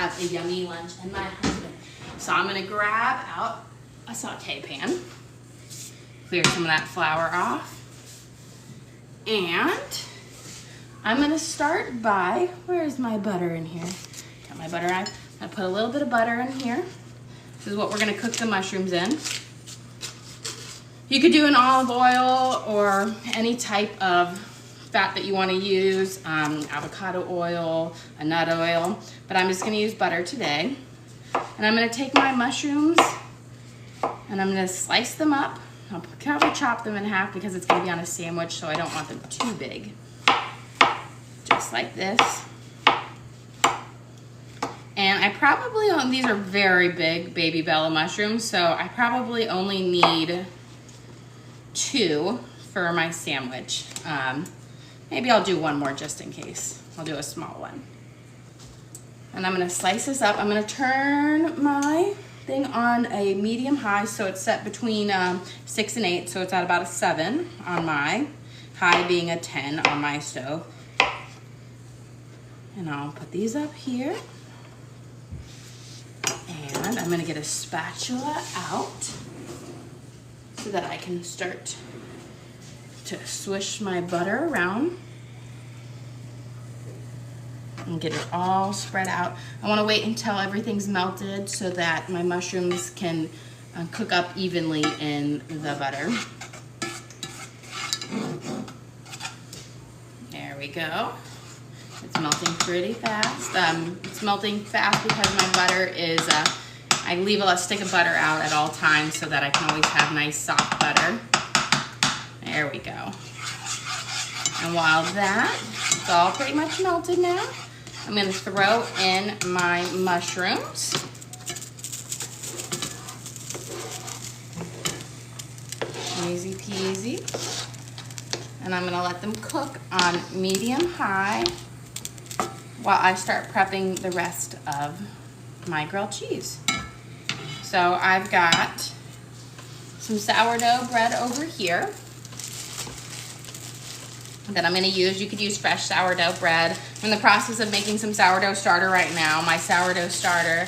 have a yummy lunch and my husband. So I'm gonna grab out a saute pan, clear some of that flour off, and I'm gonna start by, where's my butter in here? Got my butter on. I'm gonna put a little bit of butter in here. This is what we're gonna cook the mushrooms in. You could do an olive oil or any type of fat that you wanna use, avocado oil, a nut oil, but I'm just gonna use butter today. And I'm gonna take my mushrooms and I'm gonna slice them up. I'll probably chop them in half because it's gonna be on a sandwich, so I don't want them too big. Just like this. And I probably, these are very big baby bella mushrooms, so I probably only need 2 for my sandwich. Maybe I'll do one more just in case. I'll do a small one. And I'm gonna slice this up. I'm gonna turn my thing on a medium high, so it's set between 6 and 8, so it's at about a 7 on my, high being a 10 on my stove. And I'll put these up here. And I'm gonna get a spatula out so that I can start to swish my butter around and get it all spread out. I wanna wait until everything's melted so that my mushrooms can cook up evenly in the butter. There we go. It's melting pretty fast. It's melting fast because my butter is, I leave a stick of butter out at all times so that I can always have nice soft butter. There we go. And while it's all pretty much melted now, I'm gonna throw in my mushrooms. Easy peasy. And I'm gonna let them cook on medium high while I start prepping the rest of my grilled cheese. So I've got some sourdough bread over here that I'm gonna use. You could use fresh sourdough bread. I'm in the process of making some sourdough starter right now. My sourdough starter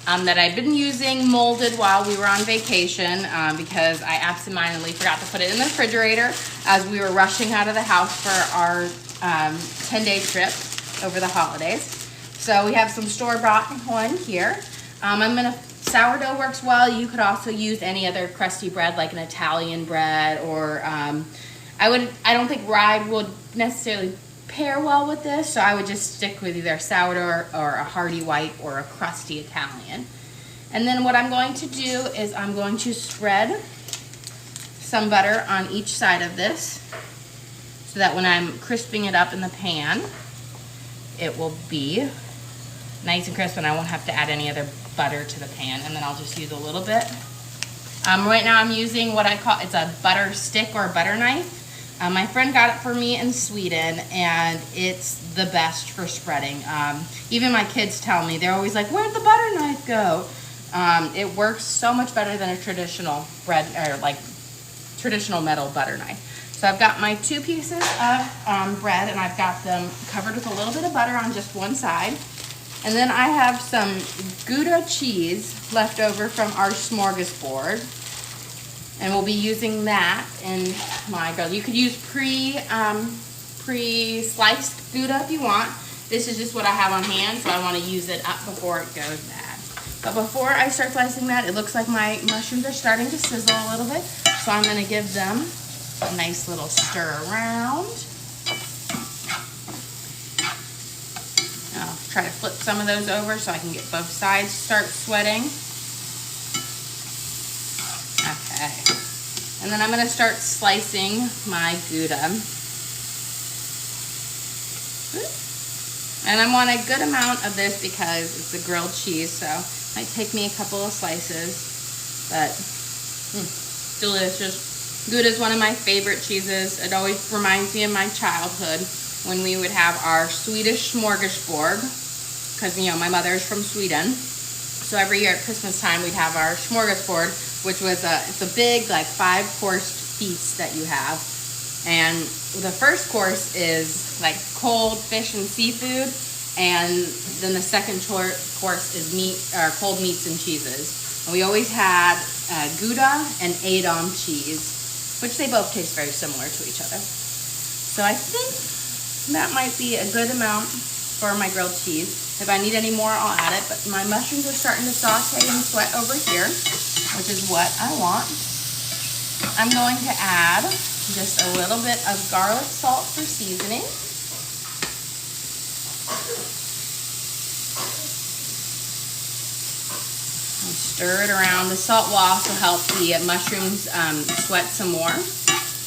that I've been using molded while we were on vacation because I absentmindedly forgot to put it in the refrigerator as we were rushing out of the house for our 10-day trip over the holidays. So we have some store-bought one here. Sourdough works well. You could also use any other crusty bread like an Italian bread or I don't think rye would necessarily pair well with this, so I would just stick with either sourdough or a hearty white or a crusty Italian. And then what I'm going to do is I'm going to spread some butter on each side of this so that when I'm crisping it up in the pan, it will be nice and crisp and I won't have to add any other butter to the pan. And then I'll just use a little bit. Right now I'm using what I call, it's a butter stick or a butter knife. My friend got it for me in Sweden and it's the best for spreading. Even my kids tell me, they're always like, where'd the butter knife go? It works so much better than a traditional bread or like traditional metal butter knife. So I've got my 2 pieces of bread and I've got them covered with a little bit of butter on just one side. And then I have some Gouda cheese left over from our smorgasbord. And we'll be using that in my grill. You could use pre-sliced Gouda if you want. This is just what I have on hand, so I want to use it up before it goes bad. But before I start slicing that, it looks like my mushrooms are starting to sizzle a little bit. So I'm going to give them a nice little stir around. I'll try to flip some of those over so I can get both sides start sweating. Okay. And then I'm going to start slicing my Gouda. And I want a good amount of this because it's a grilled cheese, so it might take me a couple of slices, but delicious. Gouda is one of my favorite cheeses. It always reminds me of my childhood when we would have our Swedish smorgasbord, because, you know, my mother is from Sweden. So every year at Christmas time, we'd have our smorgasbord, which was it's a big, like, 5-course feast that you have. And the first course is like cold fish and seafood. And then the second course is meat or cold meats and cheeses. And we always had Gouda and Edam cheese, which they both taste very similar to each other. So I think that might be a good amount for my grilled cheese. If I need any more, I'll add it. But my mushrooms are starting to saute and sweat over here, which is what I want. I'm going to add just a little bit of garlic salt for seasoning. And stir it around. The salt will also help the mushrooms sweat some more,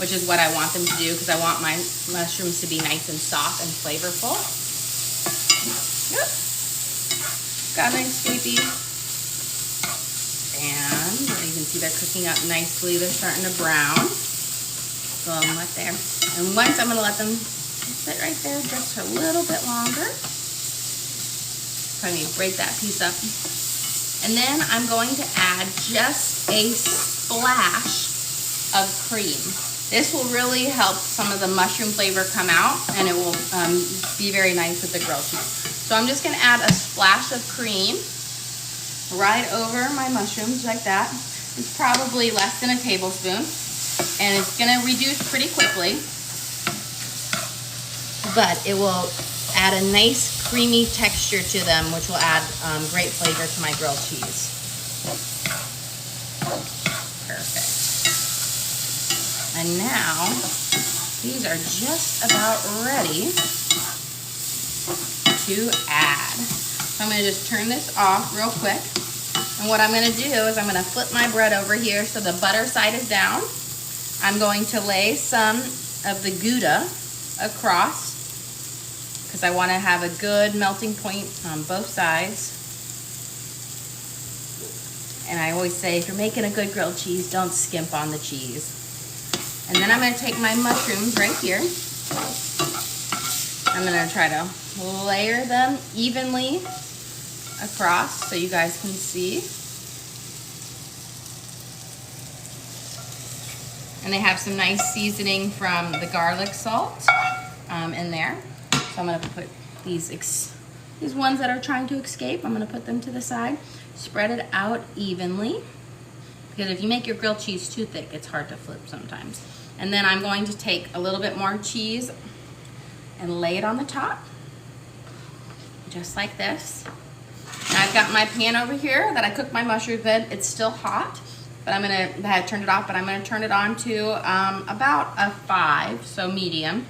which is what I want them to do because I want my mushrooms to be nice and soft and flavorful. Yep. Got an escapee. And you can see they're cooking up nicely. They're starting to brown. So I'm right there. And once I'm going to let them sit right there just a little bit longer. Let me break that piece up. And then I'm going to add just a splash of cream. This will really help some of the mushroom flavor come out, and it will be very nice with the grilled cheese. So I'm just going to add a splash of cream right over my mushrooms like that. It's probably less than a tablespoon, and it's going to reduce pretty quickly, but it will add a nice creamy texture to them, which will add great flavor to my grilled cheese. Perfect. And now, these are just about ready to add. So I'm going to just turn this off real quick. And what I'm going to do is I'm going to flip my bread over here so the butter side is down. I'm going to lay some of the Gouda across because I want to have a good melting point on both sides. And I always say, if you're making a good grilled cheese, don't skimp on the cheese. And then I'm going to take my mushrooms right here. I'm going to try to layer them evenly across so you guys can see. And they have some nice seasoning from the garlic salt in there. So I'm going to put these ones that are trying to escape, I'm going to put them to the side. Spread it out evenly. Because if you make your grilled cheese too thick, it's hard to flip sometimes. And then I'm going to take a little bit more cheese and lay it on the top. Just like this. Now I've got my pan over here that I cooked my mushrooms in. It's still hot, but I had turned it off, but I'm going to turn it on to about a 5, so medium.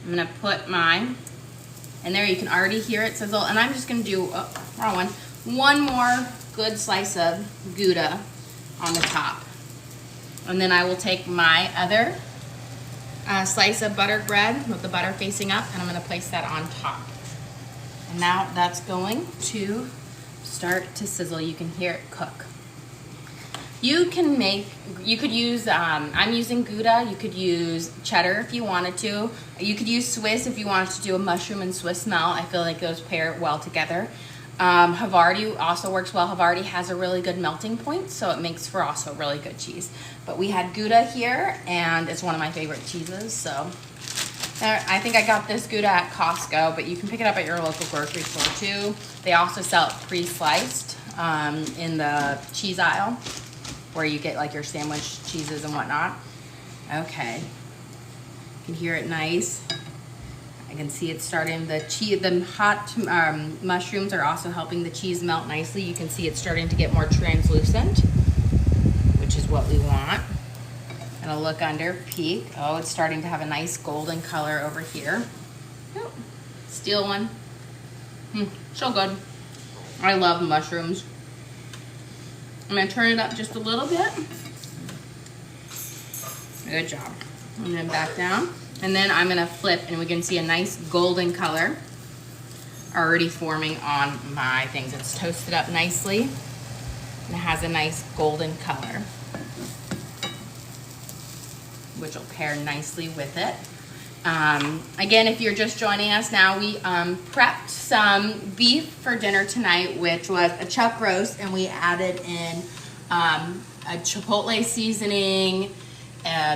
I'm going to put mine, and there you can already hear it sizzle. And I'm just going to do, wrong one more good slice of Gouda on the top. And then I will take my other slice of buttered bread with the butter facing up, and I'm going to place that on top. And now that's going to start to sizzle. You can hear it cook. You could use, I'm using Gouda. You could use cheddar if you wanted to. You could use Swiss if you wanted to do a mushroom and Swiss melt. I feel like those pair well together. Havarti also works well. Havarti has a really good melting point, so it makes for also really good cheese. But we had Gouda here, and it's one of my favorite cheeses. So I think I got this Gouda at Costco, but you can pick it up at your local grocery store too. They also sell it pre-sliced in the cheese aisle, where you get like your sandwich cheeses and whatnot. Okay, you can hear it nice. I can see it starting, the hot mushrooms are also helping the cheese melt nicely. You can see it's starting to get more translucent, which is what we want. And I'll look under, peek. Oh, it's starting to have a nice golden color over here. Oh, steel one. So good. I love mushrooms. I'm gonna turn it up just a little bit. Good job. And then back down. And then I'm gonna flip, and we can see a nice golden color already forming on my things. It's toasted up nicely, and it has a nice golden color, which will pair nicely with it. Again, if you're just joining us now, we prepped some beef for dinner tonight, which was a chuck roast, and we added in a chipotle seasoning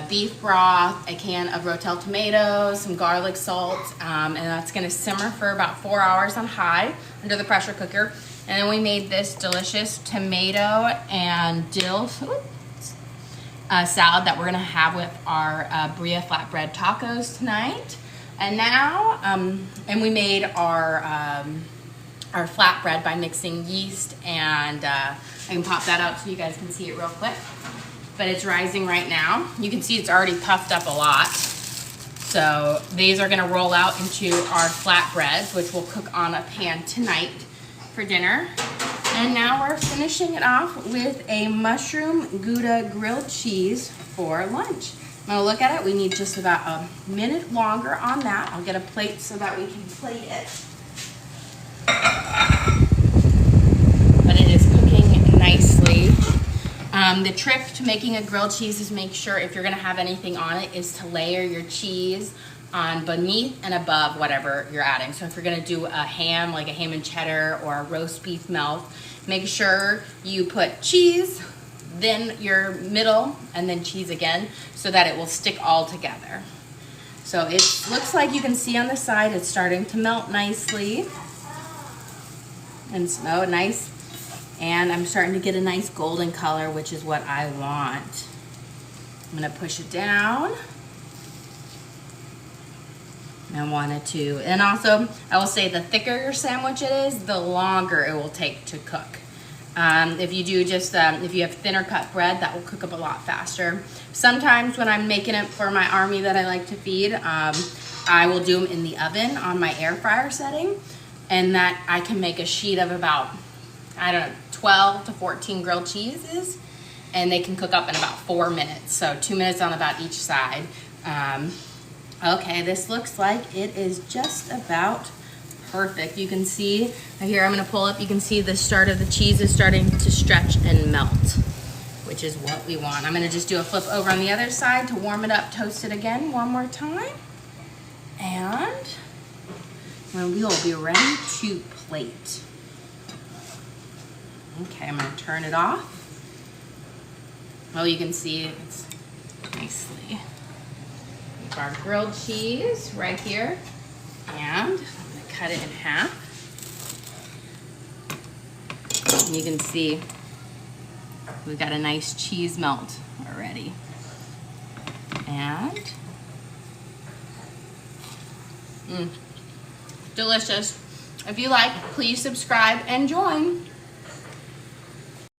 beef broth, a can of Rotel tomatoes, some garlic salt, and that's gonna simmer for about 4 hours on high under the pressure cooker. And then we made this delicious tomato and dill salad that we're gonna have with our Bria flatbread tacos tonight. And now, and we made our flatbread by mixing yeast and I can pop that out so you guys can see it real quick. But it's rising right now. You can see it's already puffed up a lot. So these are gonna roll out into our flatbreads, which we'll cook on a pan tonight for dinner. And now we're finishing it off with a mushroom Gouda grilled cheese for lunch. I'm gonna look at it. We need just about a minute longer on that. I'll get a plate so that we can plate it. But it is cooking nicely. The trick to making a grilled cheese is make sure if you're gonna have anything on it is to layer your cheese on beneath and above whatever you're adding. So if you're gonna do a ham, like a ham and cheddar or a roast beef melt, make sure you put cheese, then your middle, and then cheese again, so that it will stick all together. So it looks like you can see on the side it's starting to melt nicely. And so nice. And I'm starting to get a nice golden color, which is what I want. I'm gonna push it down. I wanted to, and also I will say the thicker your sandwich it is, the longer it will take to cook. If you do just, if you have thinner cut bread, that will cook up a lot faster. Sometimes when I'm making it for my army that I like to feed, I will do them in the oven on my air fryer setting, and that I can make a sheet of about, I don't know, 12 to 14 grilled cheeses, and they can cook up in about 4 minutes. So 2 minutes on about each side. Okay, this looks like it is just about perfect. You can see, here I'm gonna pull up, you can see the start of the cheese is starting to stretch and melt, which is what we want. I'm gonna just do a flip over on the other side to warm it up, toast it again one more time. And we will be ready to plate. Okay, I'm gonna turn it off. Well, you can see it's nicely. Our grilled cheese right here, and I'm gonna cut it in half. And you can see we've got a nice cheese melt already. And delicious. If you like, please subscribe and join.